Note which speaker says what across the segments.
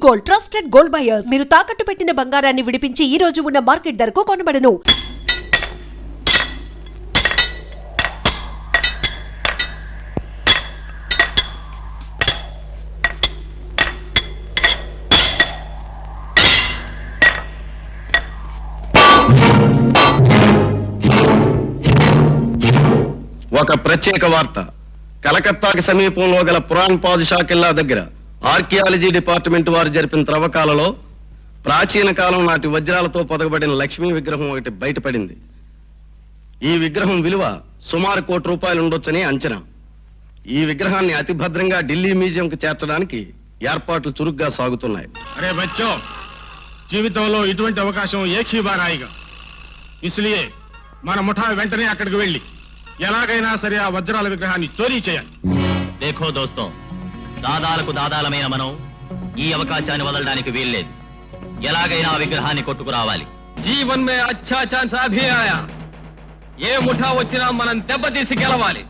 Speaker 1: Gold, trusted gold buyers. మీరు తాకట్టు పెట్టిన బంగారాన్ని విడిపించి ఈ రోజు ఉన్న మార్కెట్ ధరకు కొనబడను.
Speaker 2: ఒక ప్రత్యేక వార్త. కలకత్తాకి సమీపంలో గల పురాణ్ పాదుషా కిల్లా దగ్గర ఆర్కియాలజీ డిపార్ట్మెంట్ వారు జరిపిన త్రవ్వకాలలో ప్రాచీన కాలం నాటి వజ్రాలతో పొదగబడిన లక్ష్మీ విగ్రహం ఒకటి బయటపడింది. ఈ విగ్రహం విలువ సుమారు ₹1,00,00,000 ఉండొచ్చని అంచనా. ఈ విగ్రహాన్ని అతి భద్రంగా ఢిల్లీ మ్యూజియంకు చేర్చడానికి ఏర్పాట్లు చురుగ్గా సాగుతున్నాయి.
Speaker 3: అరే బచ్చో, జీవితంలో ఇటువంటి అవకాశం ఏకీ బార్ ఆయేగా. ఇస్లియే మన ముఠా వెంటనే అక్కడికి వెళ్ళి ఎలాగైనా సరే ఆ వజ్రాల విగ్రహాన్ని చోరీ చేయాలి.
Speaker 4: దేఖో దోస్తో, దాదాలకు దాదాలమైన మనం ఈ అవకాశాన్ని వదలడానికి వీల్లేదు. ఎలాగైనా ఆ విగ్రహాన్ని కొట్టుకురావాలి.
Speaker 5: జీవన్ మే అచ్చా ఛాన్స్ అభి ఆయా. ఏ ముఠా వచ్చినా మనం దెబ్బతీసి గెలవాలి.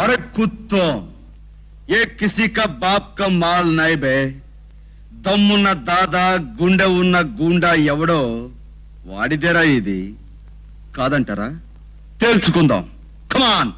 Speaker 2: अरे कुत्तो, ये किसी का बाप का माल नहीं बे. దమ్మున్న దాదా, గుండె ఉన్న గుండా ఎవడో వాడిదేరా ఇది. కాదంటారా? తెలుసుకుందాం. కమాన్.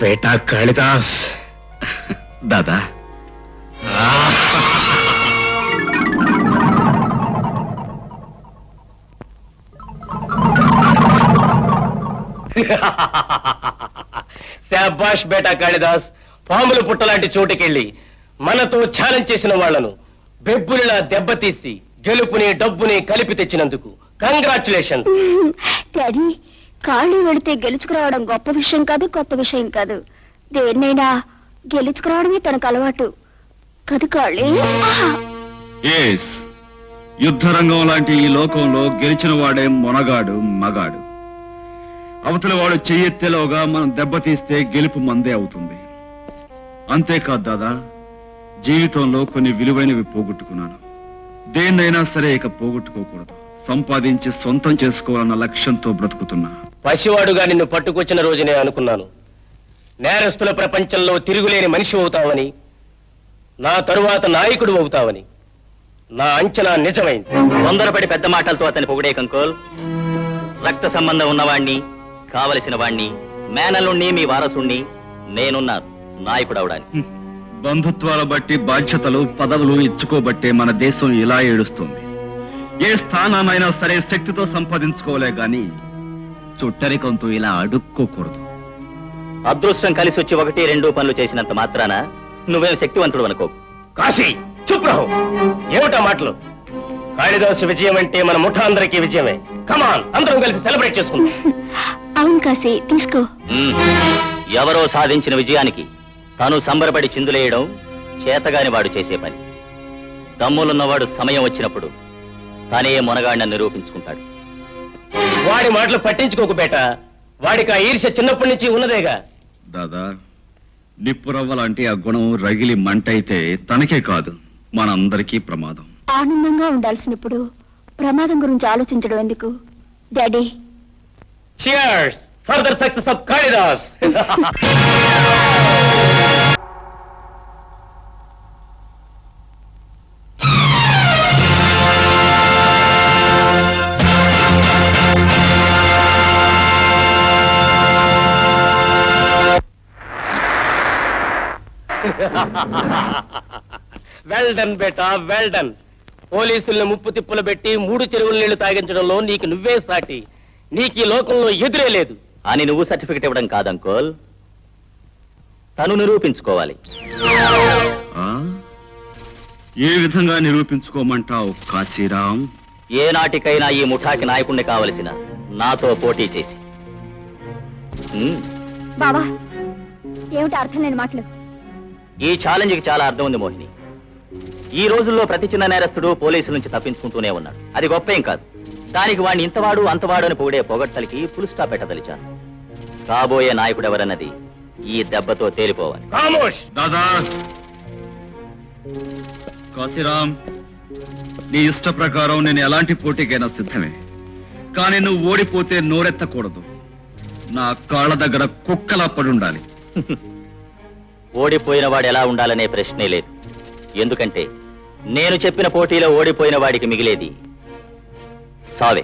Speaker 2: బేటా కాళిదాస్ దాదా
Speaker 6: శాబాష్ బేటా కాళిదాస్. పాముల పుట్టలాంటి చోటుకెళ్ళి మనతో ఛాలెంజ్ చేసిన వాళ్లను బెబ్బులిలా దెబ్బతీసి గెలుపుని డబ్బుని కలిపి తెచ్చినందుకు కంగ్రాచులేషన్.
Speaker 7: డాడీ, ఖాళీ వెళితే గెలుచుకురావడం గొప్ప విషయం కాదు, కొత్త విషయం కాదు. దేన్నైనా గెలుచుకురావడమే తనకు అలవాటు కదు కాళీ.
Speaker 8: యుద్ధరంగం లాంటి ఈ లోకంలో గెలిచిన వాడే మొనగాడు, మగాడు. అవతల వాడు చెయ్యెత్తేలోగా మనం దెబ్బతీస్తే గెలుపు మందే అవుతుంది. అంతేకాదు దాదా, జీవితంలో కొన్ని విలువైనవి పోగొట్టుకున్నాను. దేన్నైనా సరే ఇక పోగొట్టుకోకూడదు. సంపాదించి సొంతం చేసుకోవాలన్న లక్ష్యంతో బ్రతుకుతున్నా.
Speaker 6: పసివాడుగా నిన్ను పట్టుకొచ్చిన రోజునే అనుకున్నాను నేరస్తుల ప్రపంచంలో తిరుగులేని మనిషి అవుతావని, నా తరువాత నాయకుడు అవుతావని. నా అంచనా నిజమైంది.
Speaker 4: తొందరపడి పెద్ద మాటలతో అతని పొగిడే కంకోల్. రక్త సంబంధం ఉన్నవాణ్ణి, కావలసిన వాణ్ణి, మేనలుణ్ణి, మీ వారసుణ్ణి నేనున్నాను నాయకుడవడానికి.
Speaker 8: బంధుత్వాల బట్టి బాధ్యతలు, పదవులు ఇచ్చుకోబట్టే మన దేశం ఇలా ఏడుస్తుంది. ఏ స్థానాన్నైనా సరే శక్తితో సంపాదించుకోలే గాని చుట్టరికంతో ఇలా అడుక్కోకూడదు.
Speaker 4: అదృష్టం కలిసి వచ్చి 1-2 పనులు చేసినంత మాత్రాన నువ్వేం శక్తివంతుడు అనుకో.
Speaker 6: కాశీ చుప్రహు, ఏమిటా మాటలు? కాళిదాసు విజయం అంటే మన ముఠా అందరికీ విజయమే. కమాన్, అందరం కలిసి సెలబ్రేట్ చేసుకుందాం.
Speaker 7: అవును కాశీ, తీసుకో.
Speaker 4: ఎవరో సాధించిన విజయానికి తను సంబరపడి చిందులేయడం చేతగాని వాడు చేసే పని. దమ్ములున్నవాడు సమయం వచ్చినప్పుడు తనే మొనగాడిని నిరూపించుకుంటాడు.
Speaker 6: వాడి మాటలు పట్టించుకోకు బేట. వాడికి ఆ ఈర్ష్య చిన్నప్పటి నుంచి ఉన్నదేగా.
Speaker 8: దాదా, నిప్పురవ్వ లాంటి ఆ గుణం రగిలి మంటైతే తనకే కాదు మనందరికీ ప్రమాదం.
Speaker 7: ఆనందంగా ఉండాల్సినప్పుడు ప్రమాదం గురించి ఆలోచించడం ఎందుకు daddy?
Speaker 6: Cheers for the success of Kalidas. Well done beta, well done. పోలీసుల్ని ముప్పు తిప్పులు పెట్టి 3 చెరువుల నీళ్లు తాగించడంలో నీకు నువ్వే సాటి. నీకు ఈ లోకంలో ఎదురే లేదు
Speaker 4: అని నువ్వు సర్టిఫికెట్ ఇవ్వడం కాదంకోల్, తను నిరూపించుకోవాలి.
Speaker 8: ఆ? ఏ విధంగా నిరూపించుకోమంటావు కాశీరాం?
Speaker 4: ఏ నాటికైనా ఈ ముఠాకి నాయకుణ్ణి కావలసిన నాతో పోటీ చేసి.
Speaker 7: బావా, ఏమిటి అర్థం లేని మాటలు?
Speaker 4: ఈ ఛాలెంజ్కి చాలా అర్థం ఉంది మోహిని. ఈ రోజుల్లో ప్రతి చిన్న నేరస్తుడు పోలీసుల నుంచి తప్పించుకుంటూనే ఉన్నాడు. అది గొప్పేం కాదు. దానికి వాడిని ఇంతవాడు అంతవాడు అని పొగిడే పొగడ్తలకి ఫుల్ స్టాప్ పెట్టదలిచాను. కాబోయే నాయకుడు ఎవరన్నది ఈ దెబ్బతో తేలిపోవాలి.
Speaker 8: దాదా, కాశీరాం, నీ ఇష్ట ప్రకారం నేను ఎలాంటి పోటీకైనా సిద్ధమే. కానీ నువ్వు ఓడిపోతే నోరెత్తకూడదు. నా కాళ్ళ దగ్గర కుక్కలా పడుండాలి.
Speaker 4: ఓడిపోయిన వాడు ఎలా ఉండాలనే ప్రశ్నే లేదు. ఎందుకంటే నేను చెప్పిన పోటీలో ఓడిపోయిన వాడికి మిగిలేది చావే.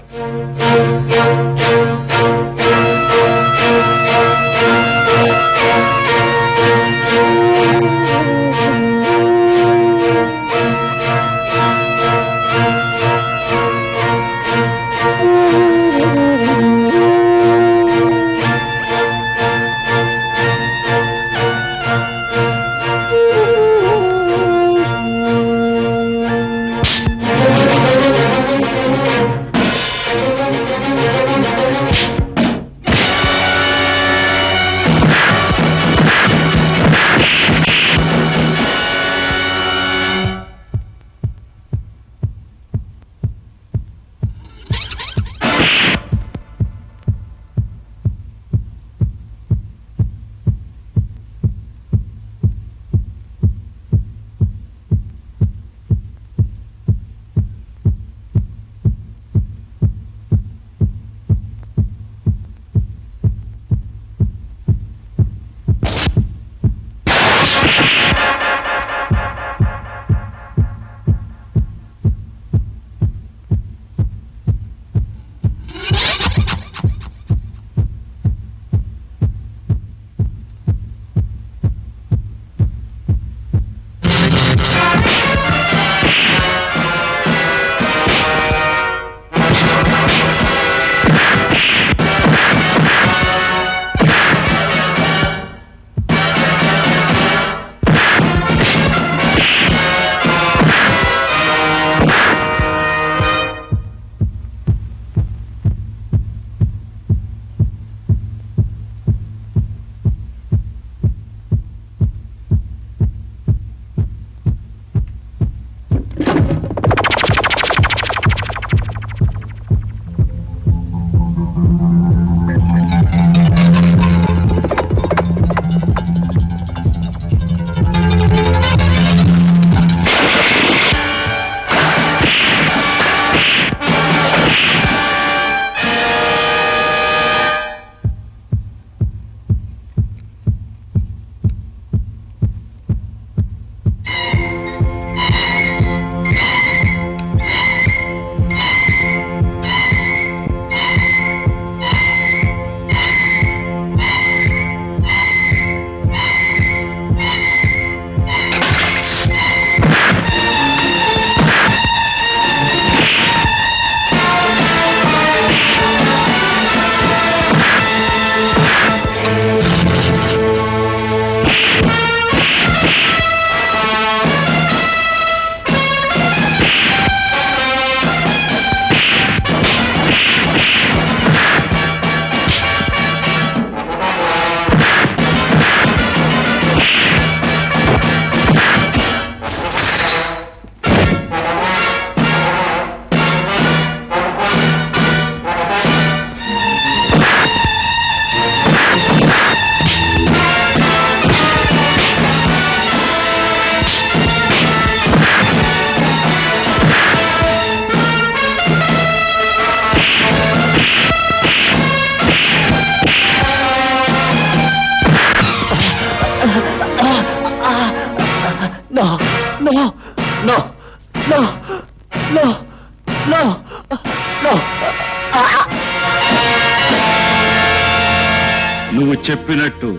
Speaker 8: నువ్వు చెప్పినట్టు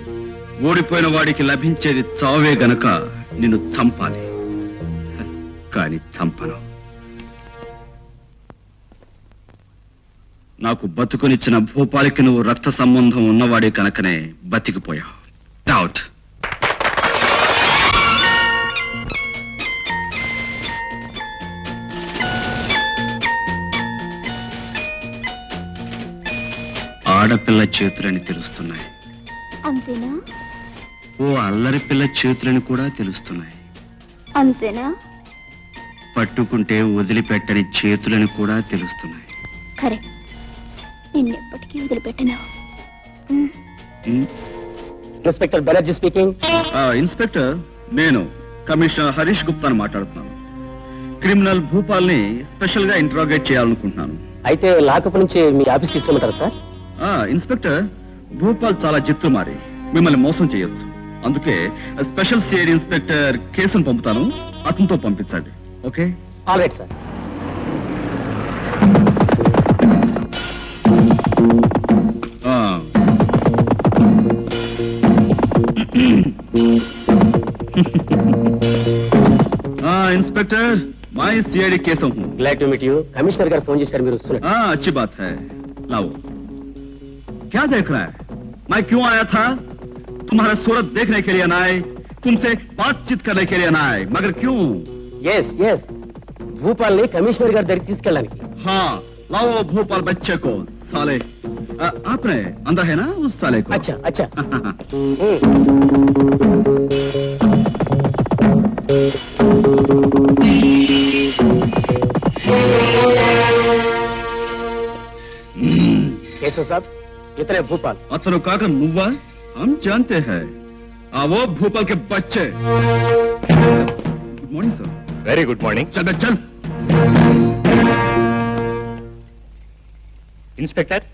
Speaker 8: ఓడిపోయిన వాడికి లభించేది చావే గనక నిన్ను చంపాలి, కాని చంపను. నాకు బతుకునిచ్చిన భూపాలికి నువ్వు రక్త సంబంధం ఉన్నవాడే కనుకనే బతికిపోయావు. డౌట్. ఆడపిల్ల చేతులని తెలుస్తున్నాయి,
Speaker 7: అంతేనా?
Speaker 8: ఓ అల్లరి పిల్ల చేతులని కూడా తెలుస్తున్నాయి.
Speaker 7: అంతేనా?
Speaker 8: పట్టుకుంటే వదిలిపెట్టని చేతులని కూడా తెలుస్తున్నాయి.
Speaker 7: కరెక్ట్. నిన్నెప్పటికీ వదిలిపెట్టను.
Speaker 6: Inspector Banerjee speaking.
Speaker 8: ఇన్స్పెక్టర్, నేను కమిషనర్ హరీష్ గుప్తాను మాట్లాడుతున్నాను. క్రిమినల్ భూపాల్ని స్పెషల్ గా ఇంట్రాగేట్ చేయాలనుకుంటున్నాను.
Speaker 6: అయితే లాకప్ నుంచి మీ ఆఫీస్ తీసుకోమంటారా సార్?
Speaker 8: ఇన్స్పెక్టర్, భూపాల్ చాలా జిత్తుమారి మిమ్మల్ని మోసం చేయొచ్చు. అందుకే స్పెషల్ సిఐడి ఇన్స్పెక్టర్ కేసును పంపుతాను, అతనితో పంపించండి. Okay?
Speaker 6: All right sir.
Speaker 8: Inspector, मैं सीआईडी केस हूँ.
Speaker 6: Glad to meet you. Commissioner గారు ఫోన్ చేశారు, మీరు వస్తున్నారు.
Speaker 8: अच्छी बात है. लाओ. क्या देख रहा है? मैं क्यों आया था? तुम्हारा सूरत देखने के लिए ना आए, तुमसे बातचीत करने के लिए ना आए, मगर क्यों?
Speaker 6: ఎస్ ఎస్, భూపాల్ని కమిషనర్ గారి దగ్గరికి తీసుకెళ్ళడానికి.
Speaker 8: हाँ, लाओ भोपाल बच्चे को. साले, आपने अंदर है ना उस साले को?
Speaker 6: అచ్చా అచ్చా. కేశव साहब, इतने भूपाल.
Speaker 8: अतनु काका नुव्वा, हम जानते हैं. वो भोपाल के बच्चे. Good morning sir.
Speaker 3: Very good morning.
Speaker 8: चल चल.
Speaker 3: ఇన్స్పెక్టర్,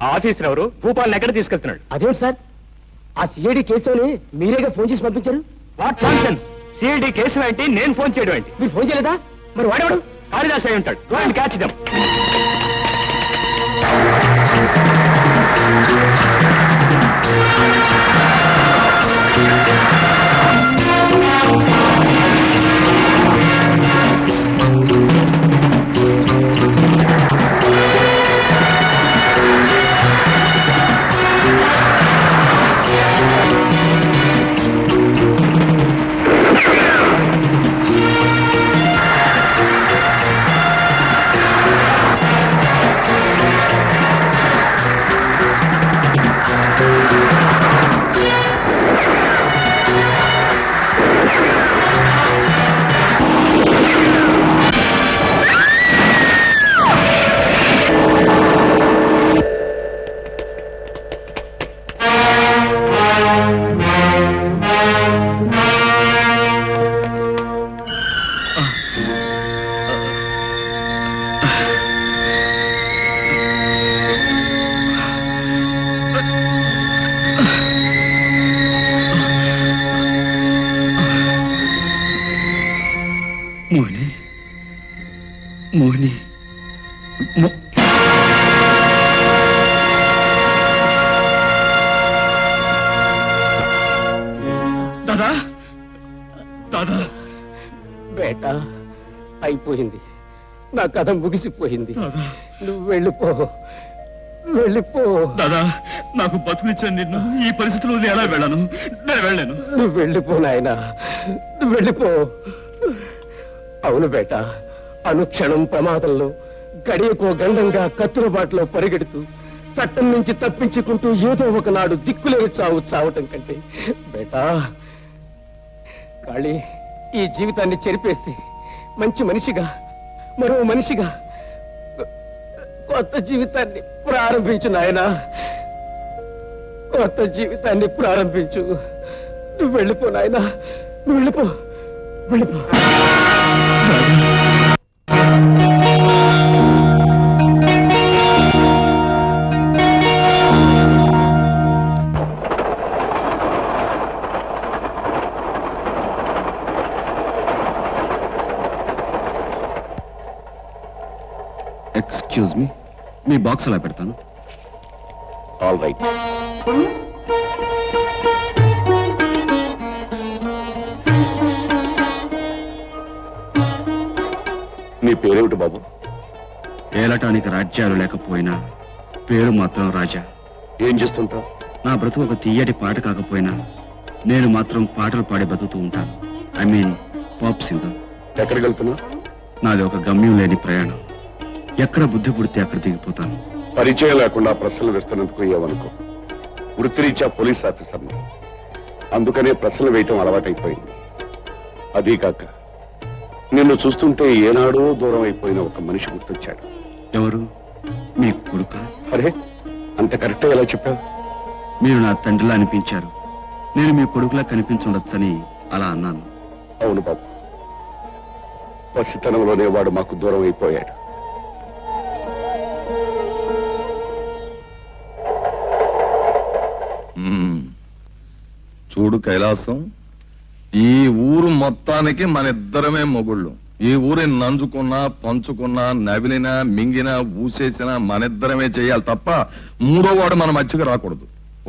Speaker 3: ఆ ఆఫీసర్ ఎవరు భూపాల్ని ఎక్కడ తీసుకెళ్తున్నాడు?
Speaker 6: అదేంటి సార్, ఆ సిఐడి కేసుని మీరేగా ఫోన్ చేసి పంపించారు?
Speaker 3: What nonsense! సిఐడి కేసు ఏంటి, నేను ఫోన్ చేయడం ఏంటి?
Speaker 6: మీరు ఫోన్ చేయలేదా? మరి వాడేవాడు?
Speaker 3: కాళిదాస్ అయి ఉంటాడు. Go and catch them.
Speaker 8: Mohini, Mohini, दादा, दादा.
Speaker 6: బేటా, అయిపోయింది. నా కథ ముగిసిపోయింది.
Speaker 8: దాదా.
Speaker 6: నువ్వు వెళ్ళిపో, వెళ్ళిపో.
Speaker 8: దాదా, నాకు బతుకునిచ్చాను నిన్ను. ఈ పరిస్థితిలో నేను ఎలా వెళ్ళాను? నేను వెళ్ళాను.
Speaker 6: నువ్వు వెళ్ళిపో నాయనా, నువ్వు వెళ్ళిపో. అవును బేటా, అనుక్షణం ప్రమాదంలో, గడియకో గండంగా కత్తుల బాటలో పరిగెడుతూ, చట్టం నుంచి తప్పించుకుంటూ ఏదో ఒకనాడు దిక్కులేని చావు చావటం కంటే బేటా, కాళీ, ఈ జీవితాన్ని చెరిపేసి మంచి మనిషిగా, మరో మనిషిగా కొత్త జీవితాన్ని ప్రారంభించు నాయనా, కొత్త జీవితాన్ని ప్రారంభించు. నువ్వు వెళ్ళిపో నాయనా, నువ్వు వెళ్ళిపో, వెళ్ళిపో.
Speaker 8: ఎక్స్క్యూజ్ మీ, మీ బాక్స్ అలా పెడతాను.
Speaker 6: All right. నీ పేరేమిటి బాబు?
Speaker 8: ఏలటానికి రాజ్యాలు లేకపోయినా పేరు మాత్రం రాజా.
Speaker 6: ఏం చేస్తుంటావు?
Speaker 8: నా బ్రతుకు ఒక తీయటి పాట కాకపోయినా నేను మాత్రం పాటలు పాడి బతుకుతూ ఉంటాను. I mean pop singer.
Speaker 6: ఎక్కడికి వెళ్తున్నావు?
Speaker 8: నాది ఒక గమ్యం లేని ప్రయాణం. ఎక్కడ బుద్ధి పుడితే అక్కడ దిగిపోతాను.
Speaker 6: పరిచయం లేకుండా ప్రశ్నలు వేస్తున్నందుకు ఏమనుకో. వృత్తిరీత్యా పోలీస్ ఆఫీసర్ని, అందుకనే ప్రశ్నలు వేయటం అలవాటైపోయింది. అదీ కాక నిన్ను చూస్తుంటే ఏనాడో దూరం అయిపోయిన ఒక మనిషి గుర్తొచ్చాడు.
Speaker 8: ఎవరు? మీ కొడుక?
Speaker 6: అరే, అంత కరెక్ట్గా ఎలా చెప్పావు?
Speaker 8: మీరు నా తండ్రిలా అనిపించారు. నేను మీ కొడుకులా కనిపించుండొచ్చని అలా అన్నాను.
Speaker 6: అవును బాబు, పసితనంలోనే వాడు మాకు దూరం అయిపోయాడు.
Speaker 9: చూడు కైలాసం, ఈ ఊరు మొత్తానికి మన ఇద్దరమే మొగుళ్ళు. ఈ ఊరిని నంచుకున్నా, పంచుకున్నా, నవిలినా, మింగినా, ఊసేసినా మనిద్దరమే చేయాలి తప్ప మూడో వాడు మన మధ్యకి రాకూడదు.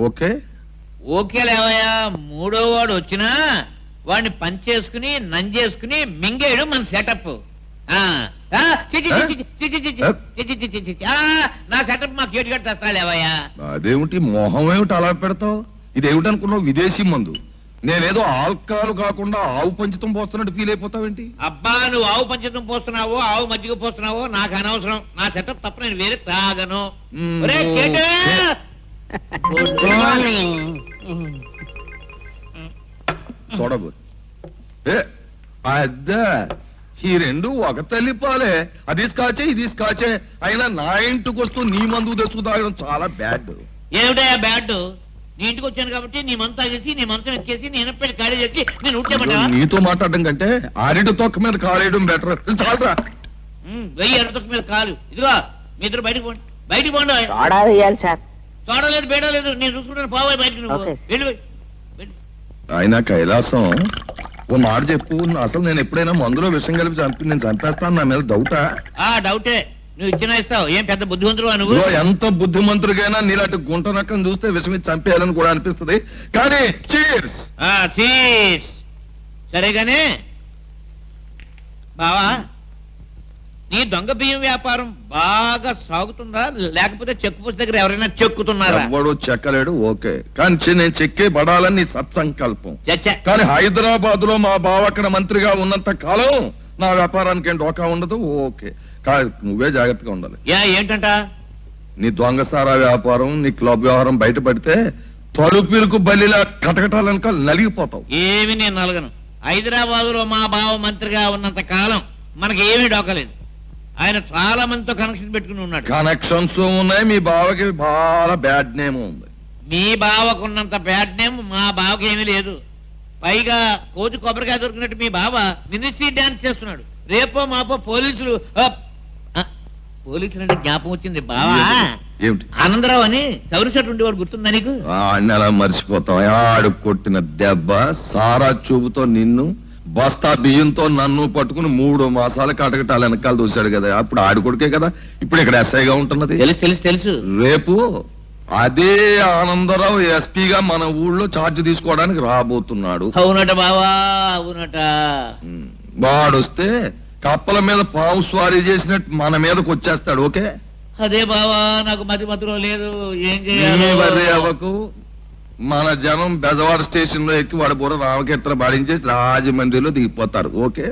Speaker 9: ఓకే?
Speaker 10: ఓకే లేవయ్యా. మూడో వాడు వచ్చినా వాడిని పంచేసుకుని నంజేసుకుని మింగేయడం మన సెటప్. నా సెటప్ మా కేటు కట్టి తెస్తా లేవయ్యా.
Speaker 9: అదేమిటి మొహం ఏమిటి అలా పెడతావు? ఇదేమిటనుకున్నావు? విదేశీ మందు. నేనేదో ఆల్కహాల్ కాకుండా ఆవు పంచితం పోస్తున్నట్టు ఫీల్ అయిపోతావేంటి?
Speaker 10: అబ్బా, నువ్వు ఆవు పంచతం పోస్తున్నావో ఆవు మజ్జిగ పోస్తున్నావో నాకు అనవసరం. నా సెటప్ తప్ప నేను వేరే తాగను. ఒరేయ్ కేటు!
Speaker 9: చూడబో అద్దా, ఈ రెండు ఒక తల్లి పాలే. అది స్కాచే, ఇది స్కాచే. అయినా నా ఇంటికి వస్తూ నీ మందు తెచ్చుకు తాగడం చాలా బ్యాడ్.
Speaker 10: ఏమిటయా బ్యాడ్? నీ ఇంటికి వచ్చాను కాబట్టి నీ మందు తాగేసి నీ మంచం ఎక్కేసి నేను పెట్టి ఖాళీ చేసి నేను ఉంటేమంటావా?
Speaker 9: నీతో మాట్లాడడం కంటే అరటి తొక్క మీద కాలేయడం బెటర్. చాలరా.
Speaker 10: వెయ్యి అరటి మీద కాలు. ఇదిగో మీ ఇద్దరు బయటకు పోండి, బయటకు పోండి.
Speaker 7: సోడా వేయాలి సార్.
Speaker 10: చూడలేదు బేడలేదు, నేను చూసుకుంటాను. పోవాలి బయటకు నువ్వు.
Speaker 7: ఓకే.
Speaker 10: వెళ్ళు.
Speaker 9: ఆయన కైలాసం, ఓ మాట చెప్పు. అసలు నేను ఎప్పుడైనా మందులో విషం కలిపి నేను చంపేస్తాను. నా మీద డౌటా?
Speaker 10: డౌటే. నువ్వు ఇచ్చినా ఇస్తావు. ఏం పెద్ద బుద్ధిమంతుడు నువ్వు?
Speaker 9: ఇదిగో, ఎంత బుద్ధిమంతుడికైనా నీలాంటి గుంట నక్కను చూస్తే విషం ఇచ్చి చంపేయాలని కూడా అనిపిస్తుంది. కానీ చీర్స్.
Speaker 10: చీర్స్. సరేగానే బావా, నీ దొంగ బియ్యం వ్యాపారం బాగా సాగుతుందా, లేకపోతే చెక్కు పోస్ట్ దగ్గర ఎవరైనా చెక్కుతున్నారా?
Speaker 9: ఎవడు చెక్కలేడు. ఓకే, కానీ నేను చెక్కే పడాలని నీ సత్సంకల్పం.
Speaker 10: చచ్చా.
Speaker 9: కానీ హైదరాబాద్ లో మా బావ అక్కడ మంత్రిగా ఉన్నంత కాలం నా వ్యాపారానికి ఏం డోకా ఉండదు. ఓకే, కానీ నువ్వే జాగ్రత్తగా ఉండాలి.
Speaker 10: ఏంటంట?
Speaker 9: నీ దొంగసారా వ్యాపారం, నీ క్లబ్ వ్యవహారం బయటపడితే తలుపులకు బలిలా కటకటాలనుక నలిగిపోతావు.
Speaker 10: ఏమి నేను నలగను. హైదరాబాద్ లో మా బావ మంత్రిగా ఉన్నంత కాలం మనకి ఏమీ డోకలేదు. ఆయన చాలా మందితో కనెక్షన్ పెట్టుకుని ఉన్నాడు.
Speaker 9: కనెక్షన్స్ ఉన్నాయి. మీ బావకి చాలా బ్యాడ్ నేమ్ ఉంది.
Speaker 10: మీ బావకున్నంత బ్యాడ్ నేమ్ మా బావకి ఏమీ లేదు. పైగా కోతి కొబ్బరికాయ దొరికినట్టు మీ బావ మినిస్ట్రీ డాన్స్ చేస్తున్నాడు. రేపో మాపో పోలీసులు అంటే జ్ఞాపకం వచ్చింది బావా.
Speaker 9: ఏమిటి?
Speaker 10: ఆనందరావు అని చౌరి షర్ట్ ఉండేవాడు, గుర్తుందా నీకు?
Speaker 9: అలా మర్చిపోతావు? ఆడు కొట్టిన దెబ్బ, సారా చూపుతో నిన్ను, బస్తా బియ్యంతో నన్ను పట్టుకుని 3 మాసాలు కటకటాల వెనకాల చూశాడు కదా. అప్పుడు ఆడు కొడుకే కదా ఇప్పుడు ఇక్కడ ఎస్ఐగా ఉంటున్నది.
Speaker 10: తెలుసు తెలుసు తెలుసు.
Speaker 9: రేపు అదే ఆనందరావు ఎస్పీగా మన ఊళ్ళో ఛార్జ్ తీసుకోవడానికి రాబోతున్నాడు.
Speaker 10: అవునట బావా, అవునట.
Speaker 9: వాడొస్తే కప్పల మీద పావు స్వారీ చేసినట్టు మన మీదకి వచ్చేస్తాడు. ఓకే?
Speaker 10: అదే బావా, నాకు మతిలో లేదు. ఏం
Speaker 9: నీ
Speaker 10: చేయాలి?
Speaker 9: వర్రీ అవ్వకు. మన జనం బెజవాడ స్టేషన్ లో ఎక్కి వాడు బుర్ర రామకీర్తన పాడించేసి రాజమండ్రిలో దిగిపోతారు. ఓకే?